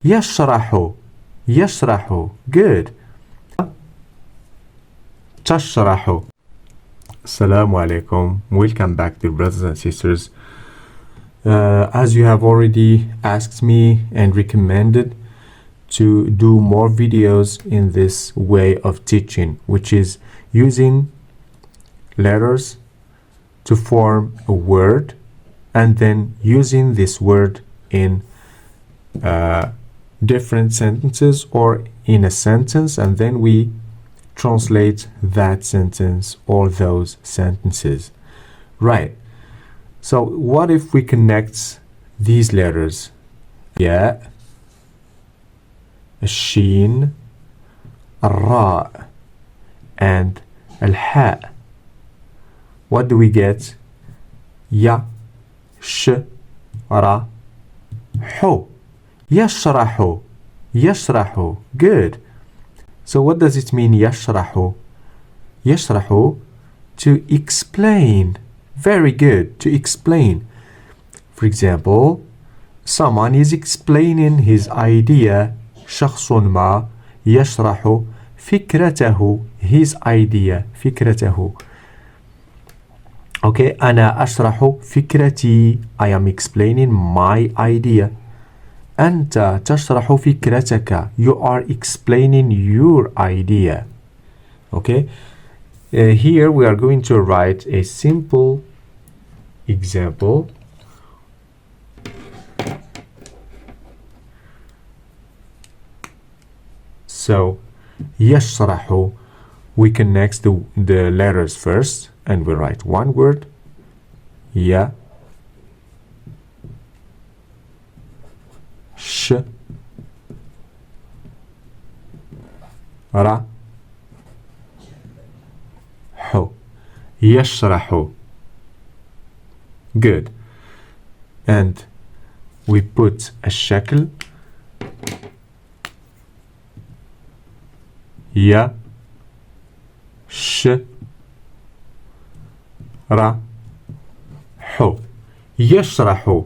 يشرح يشرح. Good. تشرح. Assalamu alaikum. Welcome back, dear brothers and sisters. As you have already asked me and recommended to do more videos in this way of teaching, which is using letters to form a word and then using this word in different sentences or in a sentence, and then we translate that sentence or those sentences. Right. So what if we connect these letters? ياء, الشين, الراء, and الحاء. What do we get? يا, ش, را, حو. يشرح يشرح. Good. So what does it mean يشرح? يشرح, to explain. Very good. To explain. For example, someone is explaining his idea. شخص ما يشرح فكرته. His idea. فكرته. Okay, أنا أشرح فكرتي. I am explaining my idea. أنت تشرح فكرتك. You are explaining your idea. Okay, here we are going to write a simple example. So يشرح, we connect the letters first and we write one word. يا, ش, را, حو. يشرح. Good. And we put الشكل يا, ش, را, حو. يشرح.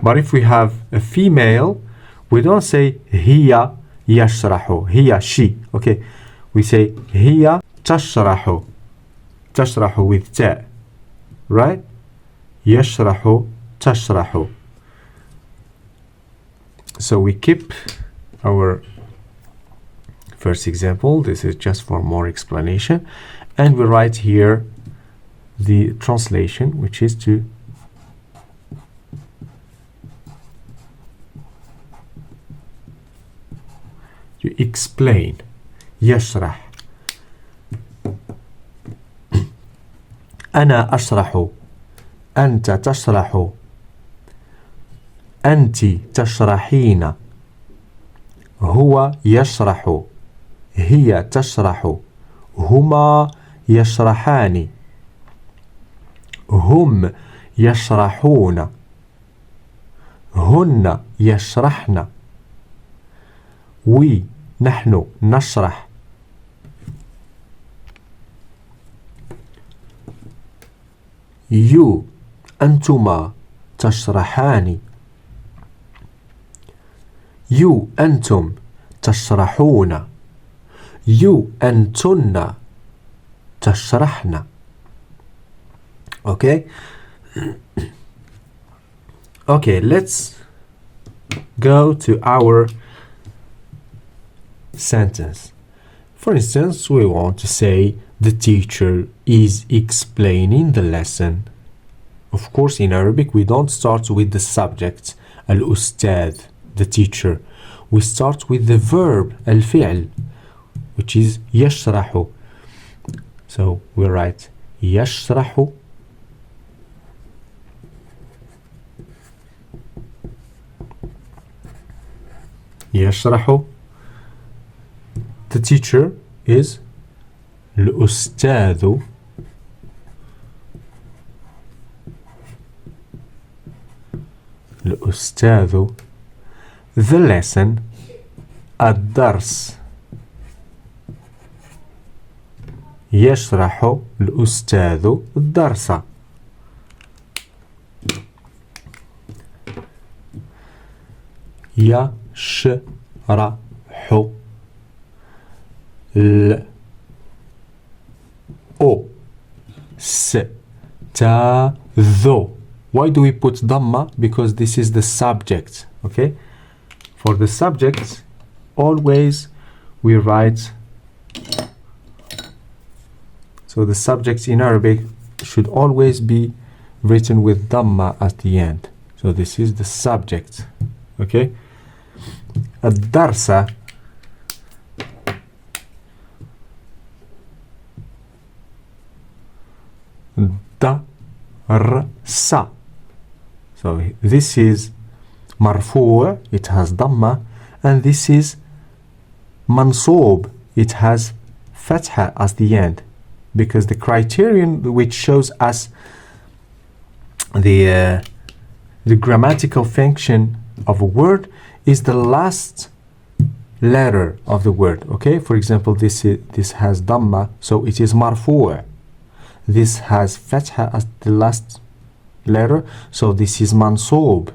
But if we have a female, we don't say هي يشرح. هي, she. Okay, we say هي تشرح. تشرح with تاء. Right? يشرح تشرح. So we keep our first example. This is just for more explanation. And we write here the translation, which is to explain. يشرح. أنا أشرح. أنت تشرح. أنت تشرحين. هو يشرح. هي تشرح. هما يشرحان. هم يشرحون. هن يشرحن. we, نحن نشرح. you, أنتما تشرحان. you, أنتم تشرحون. you, أنتن تشرحن. Okay? Okay, let's go to our sentence. For instance, we want to say the teacher is explaining the lesson. Of course, in Arabic, we don't start with the subject, al-ustad, the teacher. We start with the verb, al-fi'l, which is يشرح. So we write يشرح. يشرح. The teacher is الأستاذ. الأستاذ. The lesson الدرس. يشرح الأستاذ الدرس. يشرح ال O ستاذ. Why do we put dhamma? Because this is the subject. Okay, for the subject always we write, so the subject in Arabic should always be written with dhamma at the end. So this is the subject. Okay, الدرس درس. So this is مرفوع, it has dhamma, and this is mansoob, it has fatha as the end, because the criterion which shows us the grammatical function of a word is the last letter of the word. Okay, for example, this has dhamma, so it is marfu'. This has fatha as the last letter, so this is mansoob,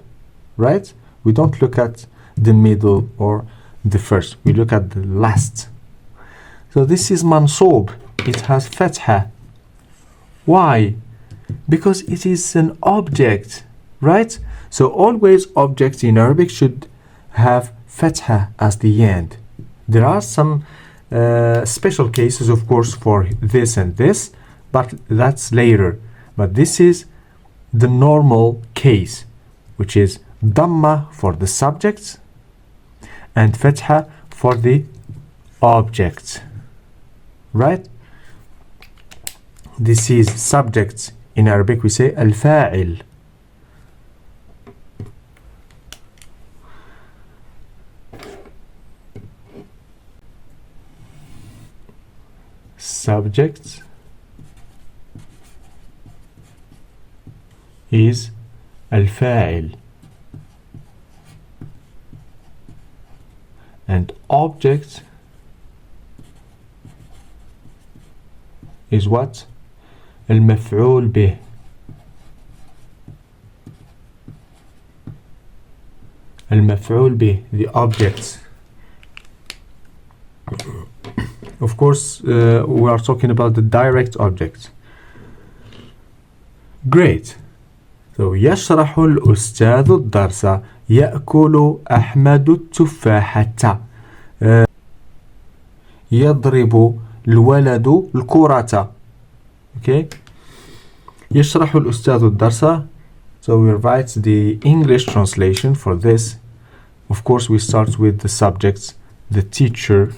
right? We don't look at the middle or the first, we look at the last. So this is mansoob, it has fatha. Why? Because it is an object, right? So always objects in Arabic should have fatha as the end. There are some special cases, of course, for this and this, but that's later. But this is the normal case, which is dhamma for the subjects and fatha for the objects, right? This is subjects. In Arabic we say al-fa'il. Subject is al-fa'il, and object is what? المفعول به. المفعول به, the objects. Of course, we are talking about the direct objects. Great. So يشرح الأستاذ الدرس. يأكل أحمد التفاحة. يضرب الولد الكرة. Okay. يشرح الأستاذ الدرس. So we write the English translation for this. Of course, we start with the subjects, the teacher.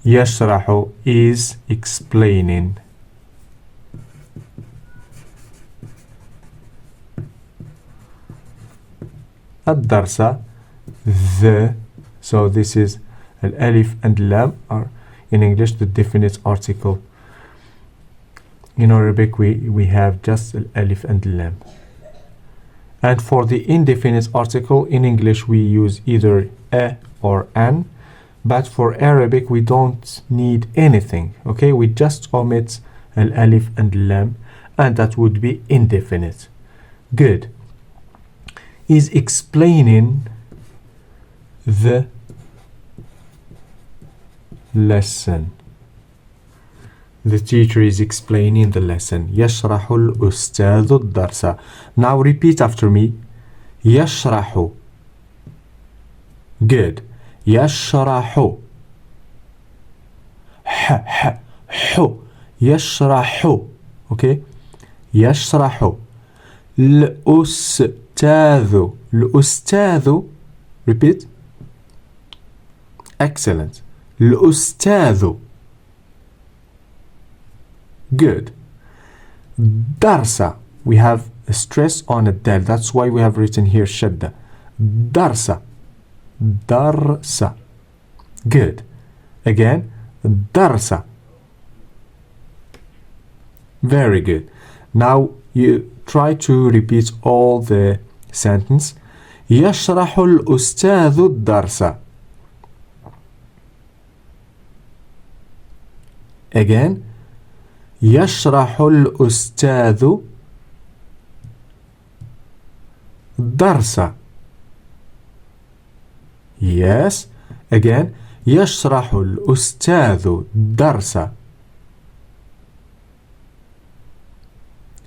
يشرح is explaining. الدرس the, so this is الألف and lam are in English the definite article. In Arabic we have just الألف and lam. And for the indefinite article in English we use either a or an, but for Arabic we don't need anything. Okay, we just omit الألف and lam, and that would be indefinite. Good. Is explaining the lesson. The teacher is explaining the lesson. يشرح الأستاذ الدرس. Now repeat after me. يشرح. Good. يشرح. يشرح. Okay. يشرح. الأستاذ. الأستاذ. Repeat. Excellent. الأستاذ. Good. Darsa. We have a stress on a del. That's why we have written here shadda. Darsa. Darsa. Good. Again. Darsa. Very good. Now you try to repeat all the sentence. يشرح الأستاذ الدرس. Again. يشرح الأستاذ الدرس. Yes. Again. يشرح الأستاذ الدرس.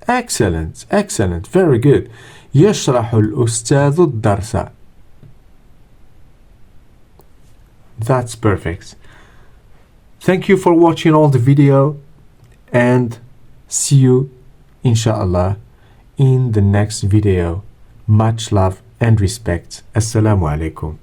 Excellent. Excellent. Very good. يشرح الأستاذ الدرس. That's perfect. Thank you for watching all the video and see you inshallah in the next video. Much love and respect. Assalamu alaikum.